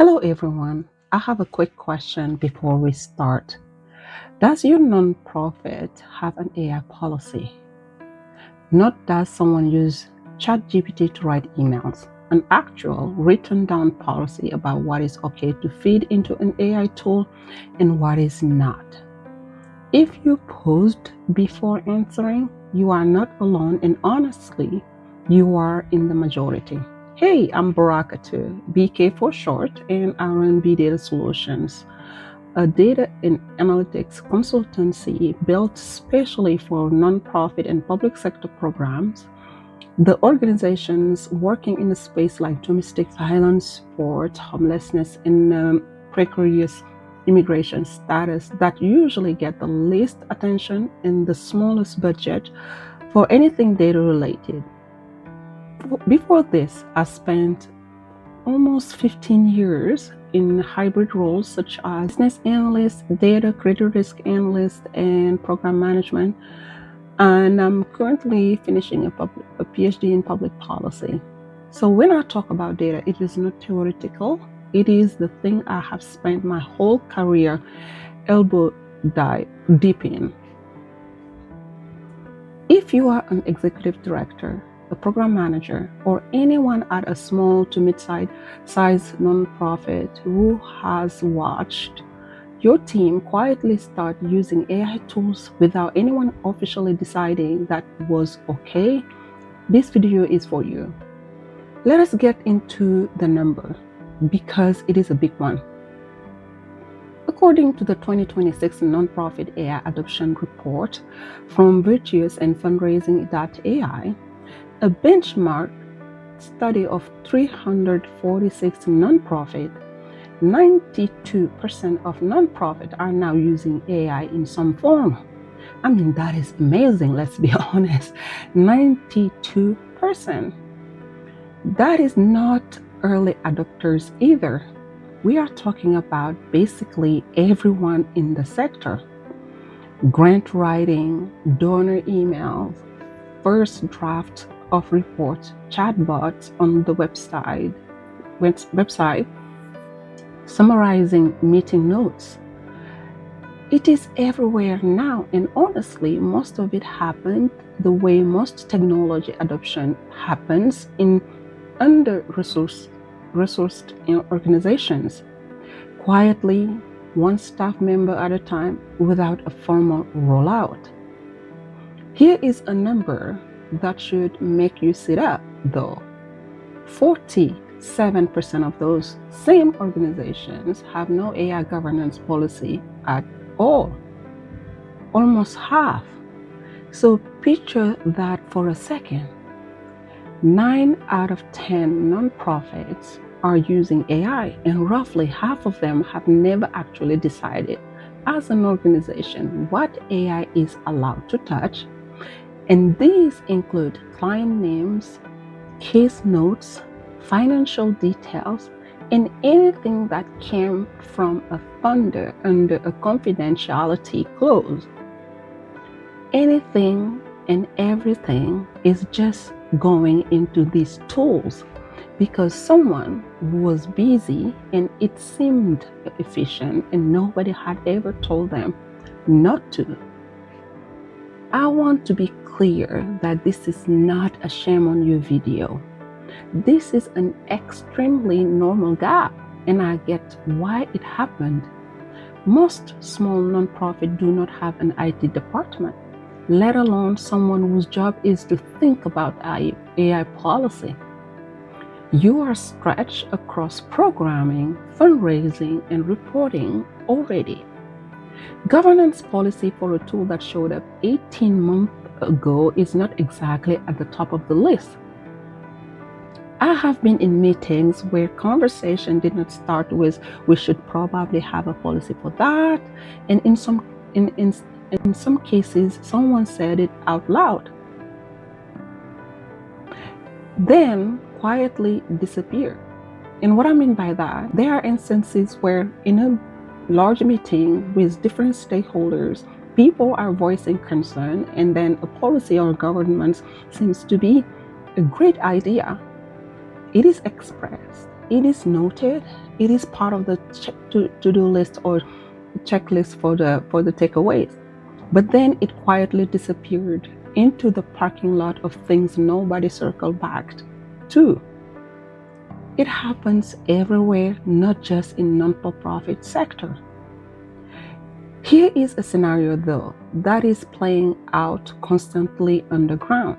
Hello everyone. I have a quick question before we start. Does your nonprofit have an AI policy? Not does someone use ChatGPT to write emails, an actual written down policy about what is okay to feed into an AI tool and what is not. If you paused before answering, you are not alone, and honestly, you are in the majority. Hey, I'm Barakatu, BK for short, and I run B Data Solutions, a data and analytics consultancy built specially for nonprofit and public sector programs. The organizations working in a space like domestic violence, sport, homelessness, and precarious immigration status that usually get the least attention and the smallest budget for anything data related. Before this, I spent almost 15 years in hybrid roles such as business analyst, data credit risk analyst, and program management. And I'm currently finishing a PhD in public policy. So when I talk about data, it is not theoretical. It is the thing I have spent my whole career elbow deep in. If you are an executive director, a program manager, or anyone at a small to mid-sized nonprofit who has watched your team quietly start using AI tools without anyone officially deciding that was okay, this video is for you. Let us get into the number because it is a big one. According to the 2026 Nonprofit AI Adoption Report from Virtuous Fundraising.AI, a benchmark study of 346 nonprofits, 92% of nonprofits are now using AI in some form. I mean, that is amazing, let's be honest. 92%. That is not early adopters either. We are talking about basically everyone in the sector. Grant writing, donor emails, first draft of reports, chatbots on the website, summarizing meeting notes. It is everywhere now, and honestly, most of it happened the way most technology adoption happens in under-resourced organizations, quietly, one staff member at a time, without a formal rollout. Here is a number that should make you sit up, though. 47% of those same organizations have no AI governance policy at all. Almost half. So picture that for a second. 9 out of 10 nonprofits are using AI, and roughly half of them have never actually decided as an organization what AI is allowed to touch. And these include client names, case notes, financial details, and anything that came from a funder under a confidentiality clause. Anything and everything is just going into these tools because someone was busy and it seemed efficient and nobody had ever told them not to. I want to be clear that this is not a shame on you video. This is an extremely normal gap, and I get why it happened. Most small nonprofits do not have an IT department, let alone someone whose job is to think about AI policy. You are stretched across programming, fundraising, and reporting already. Governance policy for a tool that showed up 18 months ago is not exactly at the top of the list. I have been in meetings where conversation did not start with, we should probably have a policy for that, and in some cases, someone said it out loud, then quietly disappeared. And what I mean by that, there are instances where in a large meeting with different stakeholders, people are voicing concern, and then a policy or government seems to be a great idea. It is expressed, it is noted, it is part of the to-do list or checklist for the takeaways. But then it quietly disappeared into the parking lot of things nobody circled back to. It happens everywhere, not just in non-for-profit sector. Here is a scenario though that is playing out constantly underground.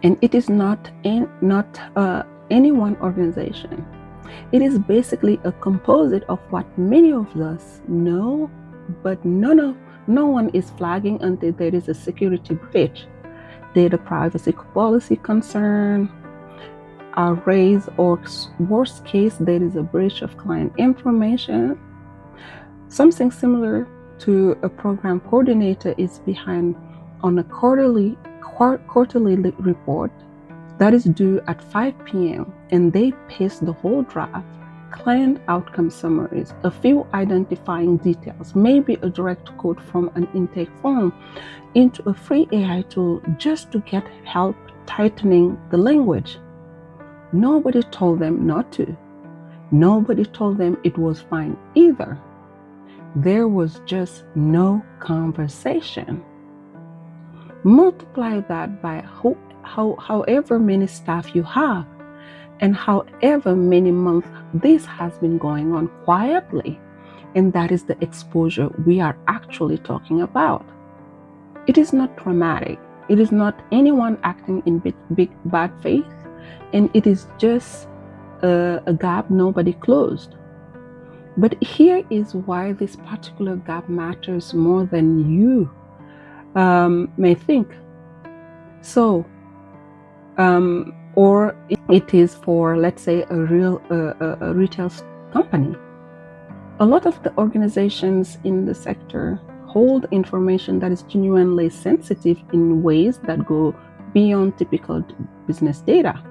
And it is not any one organization. It is basically a composite of what many of us know, but no one is flagging until there is a security breach, data privacy policy concern are raised, or worst case, there is a breach of client information. Something similar to a program coordinator is behind on a quarterly report that is due at 5 p.m. and they paste the whole draft, client outcome summaries, a few identifying details, maybe a direct code from an intake form into a free AI tool just to get help tightening the language. Nobody told them not to. Nobody told them it was fine either. There was just no conversation. Multiply that by however many staff you have and however many months this has been going on quietly, and that is the exposure we are actually talking about. It is not dramatic. It is not anyone acting in big bad faith, and it is just a gap nobody closed. But here is why this particular gap matters more than you may think. So, or it is for, let's say, a retail company. A lot of the organizations in the sector hold information that is genuinely sensitive in ways that go beyond typical business data.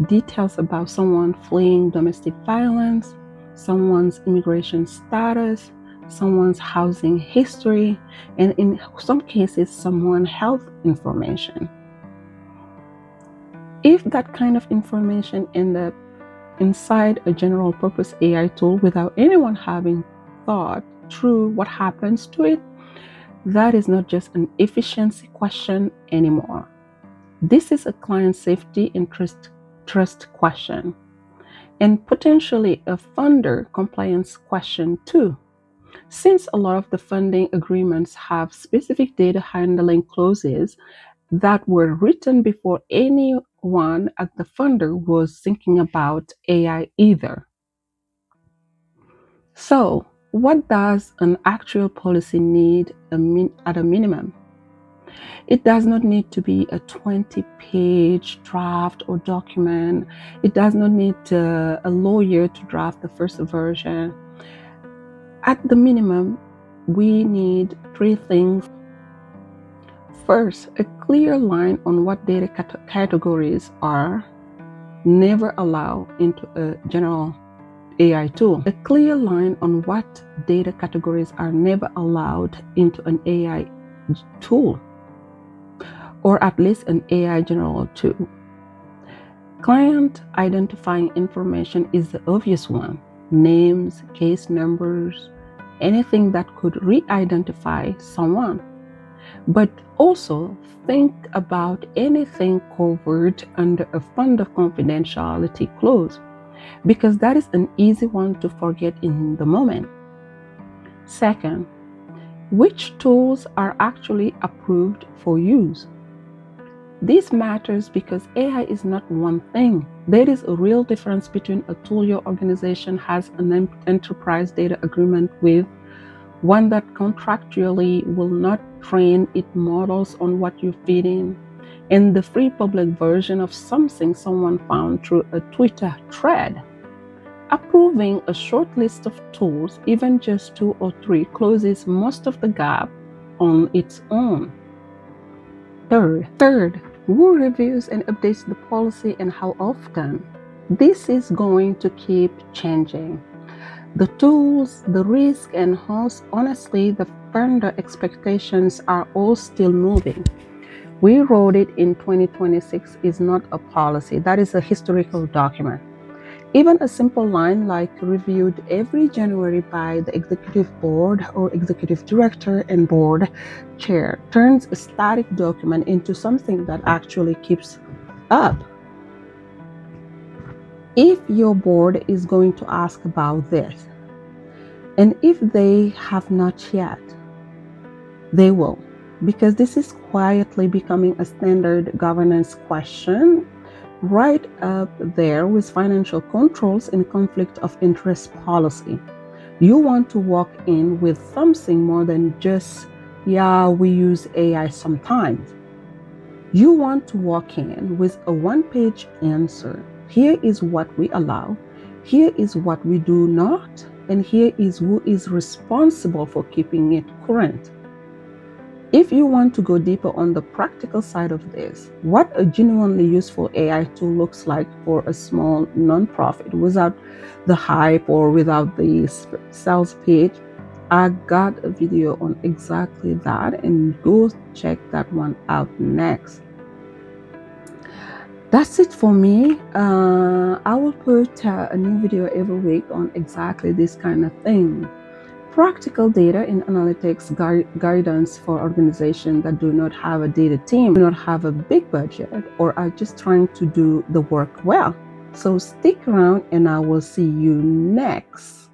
Details about someone fleeing domestic violence, someone's immigration status, someone's housing history, and in some cases, someone's health information. If that kind of information ends up inside a general purpose AI tool without anyone having thought through what happens to it, that is not just an efficiency question anymore. This is a client safety and trust question, and potentially a funder compliance question too. Since a lot of the funding agreements have specific data handling clauses that were written before anyone at the funder was thinking about AI either. So, what does an actual policy need at a minimum? It does not need to be a 20-page draft or document. It does not need a lawyer to draft the first version. At the minimum, we need three things. First, a clear line on what data categories are never allowed into a general AI tool. A clear line on what data categories are never allowed into an AI tool, or at least an AI general tool. Client identifying information is the obvious one. Names, case numbers, anything that could re-identify someone. But also think about anything covered under a fund of confidentiality clause, because that is an easy one to forget in the moment. Second, which tools are actually approved for use? This matters because AI is not one thing. There is a real difference between a tool your organization has an enterprise data agreement with, one that contractually will not train its models on what you feed in, and the free public version of something someone found through a Twitter thread. Approving a short list of tools, even just 2 or 3, closes most of the gap on its own. Third, who reviews and updates the policy and how often? This is going to keep changing. The tools, the risk, and honestly, the funder expectations are all still moving. We wrote it in 2026 is not a policy. That is a historical document. Even a simple line like reviewed every January by the executive board or executive director and board chair turns a static document into something that actually keeps up. If your board is going to ask about this, and if they have not yet, they will, because this is quietly becoming a standard governance question right up there with financial controls and conflict of interest policy. You want to walk in with something more than just, yeah, we use AI sometimes. You want to walk in with a one-page answer. Here is what we allow, here is what we do not, and here is who is responsible for keeping it current. If you want to go deeper on the practical side of this, what a genuinely useful AI tool looks like for a small nonprofit without the hype or without the sales pitch, I got a video on exactly that, and go check that one out next. That's it for me. I will put a new video every week on exactly this kind of thing. Practical data and analytics guidance for organizations that do not have a data team, do not have a big budget, or are just trying to do the work well. So stick around and I will see you next.